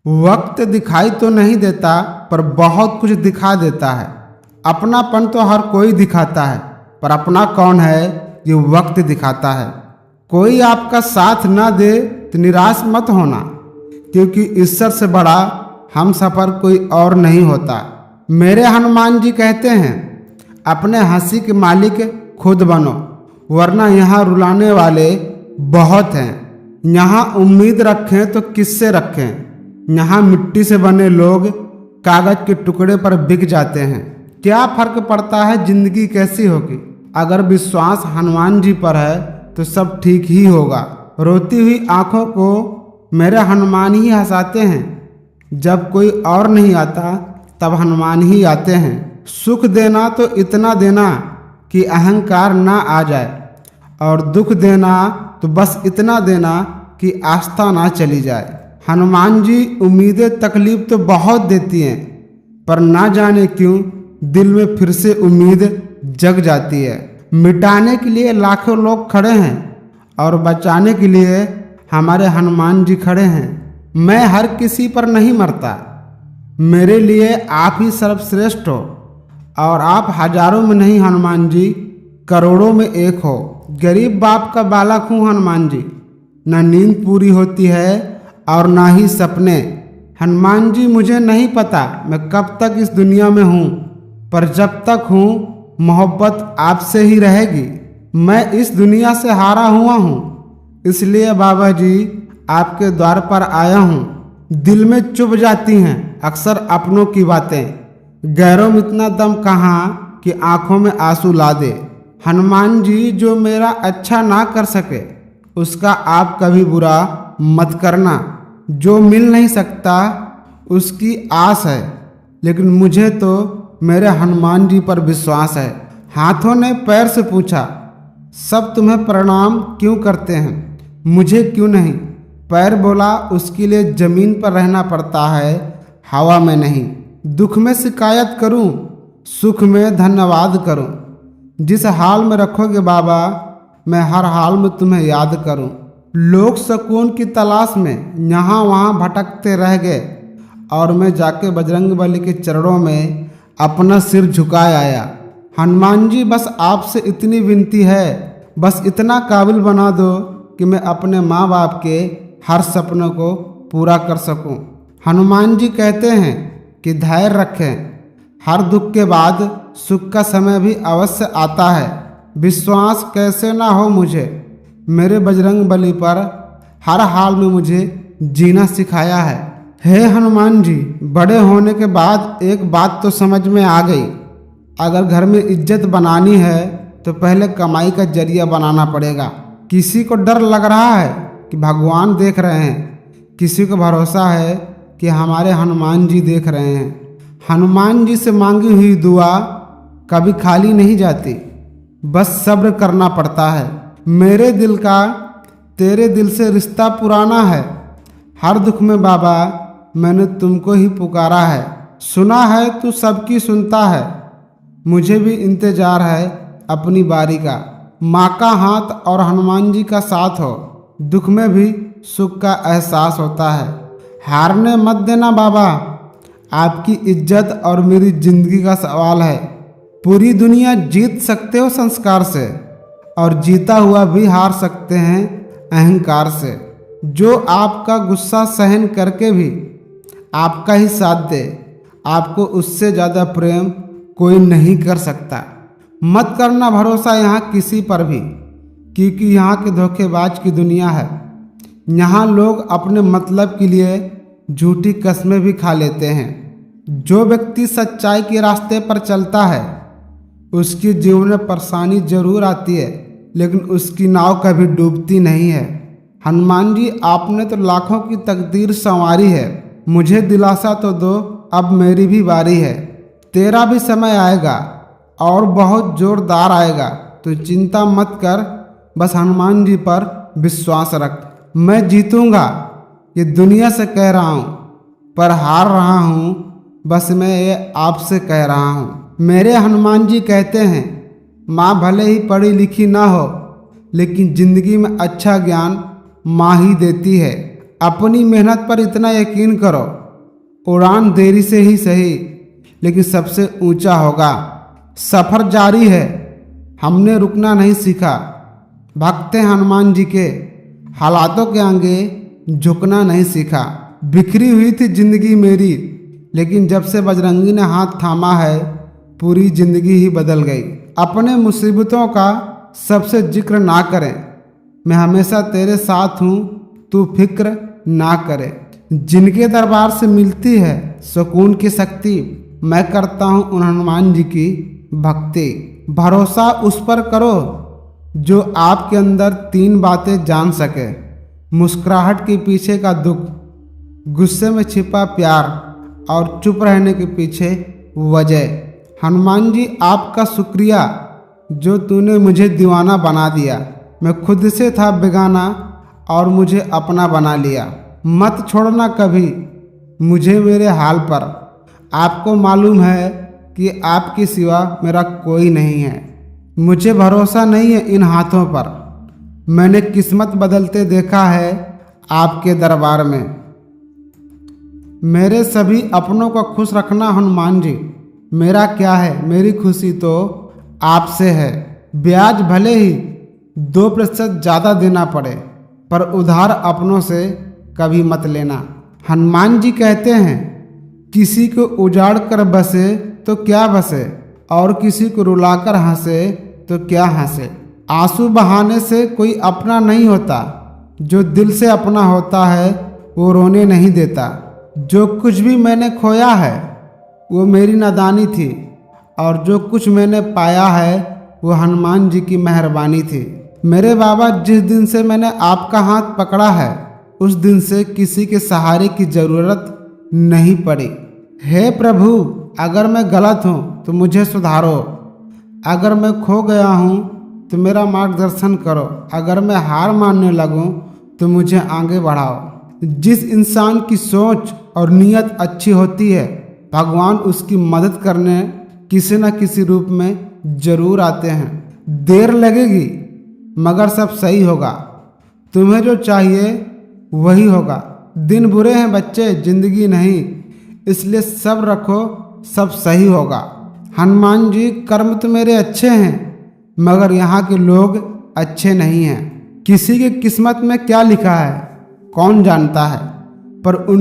वक्त दिखाई तो नहीं देता पर बहुत कुछ दिखा देता है। अपनापन तो हर कोई दिखाता है पर अपना कौन है ये वक्त दिखाता है। कोई आपका साथ ना दे तो निराश मत होना, क्योंकि ईश्वर से बड़ा हम सफ़र कोई और नहीं होता। मेरे हनुमान जी कहते हैं, अपने हंसी के मालिक खुद बनो, वरना यहाँ रुलाने वाले बहुत हैं। यहाँ उम्मीद रखें तो किससे रखें। यहाँ मिट्टी से बने लोग कागज के टुकड़े पर बिक जाते हैं। क्या फर्क पड़ता है जिंदगी कैसी होगी। अगर विश्वास हनुमान जी पर है तो सब ठीक ही होगा। रोती हुई आंखों को मेरे हनुमान ही हंसाते हैं। जब कोई और नहीं आता तब हनुमान ही आते हैं। सुख देना तो इतना देना कि अहंकार ना आ जाए, और दुख देना तो बस इतना देना कि आस्था ना चली जाए। हनुमान जी उम्मीदें तकलीफ तो बहुत देती हैं, पर ना जाने क्यों दिल में फिर से उम्मीद जग जाती है। मिटाने के लिए लाखों लोग खड़े हैं और बचाने के लिए हमारे हनुमान जी खड़े हैं। मैं हर किसी पर नहीं मरता, मेरे लिए आप ही सर्वश्रेष्ठ हो, और आप हजारों में नहीं हनुमान जी, करोड़ों में एक हो। गरीब बाप का बालक हूँ हनुमान जी, न नींद पूरी होती है और ना ही सपने। हनुमान जी मुझे नहीं पता मैं कब तक इस दुनिया में हूँ, पर जब तक हूँ मोहब्बत आपसे ही रहेगी। मैं इस दुनिया से हारा हुआ हूँ, इसलिए बाबा जी आपके द्वार पर आया हूँ। दिल में चुभ जाती हैं अक्सर अपनों की बातें, गैरों में इतना दम कहाँ कि आंखों में आंसू ला दे। हनुमान जी जो मेरा अच्छा ना कर सके उसका आप कभी बुरा मत करना। जो मिल नहीं सकता उसकी आस है, लेकिन मुझे तो मेरे हनुमान जी पर विश्वास है। हाथों ने पैर से पूछा, सब तुम्हें प्रणाम क्यों करते हैं, मुझे क्यों नहीं। पैर बोला, उसके लिए जमीन पर रहना पड़ता है, हवा में नहीं। दुख में शिकायत करूं, सुख में धन्यवाद करूं। जिस हाल में रखोगे बाबा मैं हर हाल में तुम्हें याद करूं। लोग सुकून की तलाश में यहाँ वहाँ भटकते रह गए, और मैं जाके बजरंगबली के चरणों में अपना सिर झुकाए आया। हनुमान जी बस आपसे इतनी विनती है, बस इतना काबिल बना दो कि मैं अपने माँ बाप के हर सपनों को पूरा कर सकूं। हनुमान जी कहते हैं कि धैर्य रखें, हर दुख के बाद सुख का समय भी अवश्य आता है। विश्वास कैसे ना हो मुझे, मेरे बजरंगबली पर हर हाल में मुझे जीना सिखाया है। हे हनुमान जी, बड़े होने के बाद एक बात तो समझ में आ गई, अगर घर में इज्जत बनानी है तो पहले कमाई का जरिया बनाना पड़ेगा। किसी को डर लग रहा है कि भगवान देख रहे हैं, किसी को भरोसा है कि हमारे हनुमान जी देख रहे हैं। हनुमान जी से मांगी हुई दुआ कभी खाली नहीं जाती, बस सब्र करना पड़ता है। मेरे दिल का तेरे दिल से रिश्ता पुराना है, हर दुख में बाबा मैंने तुमको ही पुकारा है। सुना है तू सबकी सुनता है, मुझे भी इंतजार है अपनी बारी का। माँ का हाथ और हनुमान जी का साथ हो, दुख में भी सुख का एहसास होता है। हारने मत देना बाबा, आपकी इज्जत और मेरी जिंदगी का सवाल है। पूरी दुनिया जीत सकते हो संस्कार से, और जीता हुआ भी हार सकते हैं अहंकार से। जो आपका गुस्सा सहन करके भी आपका ही साथ दे, आपको उससे ज़्यादा प्रेम कोई नहीं कर सकता। मत करना भरोसा यहाँ किसी पर भी, क्योंकि यहाँ के धोखेबाज की दुनिया है। यहाँ लोग अपने मतलब के लिए झूठी कस्में भी खा लेते हैं। जो व्यक्ति सच्चाई के रास्ते पर चलता है उसके जीवन में परेशानी जरूर आती है, लेकिन उसकी नाव कभी डूबती नहीं है। हनुमान जी आपने तो लाखों की तकदीर संवारी है, मुझे दिलासा तो दो, अब मेरी भी बारी है। तेरा भी समय आएगा और बहुत जोरदार आएगा, तो चिंता मत कर, बस हनुमान जी पर विश्वास रख। मैं जीतूंगा ये दुनिया से कह रहा हूँ, पर हार रहा हूँ बस मैं ये आपसे कह रहा हूँ। मेरे हनुमान जी कहते हैं, माँ भले ही पढ़ी लिखी ना हो, लेकिन जिंदगी में अच्छा ज्ञान माँ ही देती है। अपनी मेहनत पर इतना यकीन करो, उड़ान देरी से ही सही लेकिन सबसे ऊंचा होगा। सफ़र जारी है, हमने रुकना नहीं सीखा। भक्त हैं हनुमान जी के, हालातों के आगे झुकना नहीं सीखा। बिखरी हुई थी जिंदगी मेरी, लेकिन जब से बजरंगी ने हाथ थामा है पूरी जिंदगी ही बदल गई। अपने मुसीबतों का सबसे जिक्र ना करें, मैं हमेशा तेरे साथ हूँ, तू फिक्र ना करे। जिनके दरबार से मिलती है सुकून की शक्ति, मैं करता हूँ उन हनुमान जी की भक्ति। भरोसा उस पर करो जो आपके अंदर 3 बातें जान सके, मुस्कुराहट के पीछे का दुख, गुस्से में छिपा प्यार और चुप रहने के पीछे वजह। हनुमान जी आपका शुक्रिया जो तूने मुझे दीवाना बना दिया। मैं खुद से था बेगाना और मुझे अपना बना लिया। मत छोड़ना कभी मुझे मेरे हाल पर, आपको मालूम है कि आपके सिवा मेरा कोई नहीं है। मुझे भरोसा नहीं है इन हाथों पर, मैंने किस्मत बदलते देखा है आपके दरबार में। मेरे सभी अपनों को खुश रखना हनुमान जी, मेरा क्या है, मेरी खुशी तो आपसे है। ब्याज भले ही 2% ज़्यादा देना पड़े, पर उधार अपनों से कभी मत लेना। हनुमान जी कहते हैं किसी को उजाड़ कर बसे तो क्या बसे, और किसी को रुलाकर हंसे तो क्या हंसे। आंसू बहाने से कोई अपना नहीं होता, जो दिल से अपना होता है वो रोने नहीं देता। जो कुछ भी मैंने खोया है वो मेरी नादानी थी, और जो कुछ मैंने पाया है वो हनुमान जी की मेहरबानी थी। मेरे बाबा, जिस दिन से मैंने आपका हाथ पकड़ा है उस दिन से किसी के सहारे की ज़रूरत नहीं पड़ी। हे प्रभु, अगर मैं गलत हूँ तो मुझे सुधारो, अगर मैं खो गया हूँ तो मेरा मार्गदर्शन करो, अगर मैं हार मानने लगूँ तो मुझे आगे बढ़ाओ। जिस इंसान की सोच और नीयत अच्छी होती है भगवान उसकी मदद करने किसी न किसी रूप में जरूर आते हैं। देर लगेगी मगर सब सही होगा, तुम्हें जो चाहिए वही होगा। दिन बुरे हैं बच्चे, जिंदगी नहीं, इसलिए सब रखो, सब सही होगा। हनुमान जी, कर्म तो मेरे अच्छे हैं मगर यहाँ के लोग अच्छे नहीं हैं। किसी की किस्मत में क्या लिखा है कौन जानता है, पर उन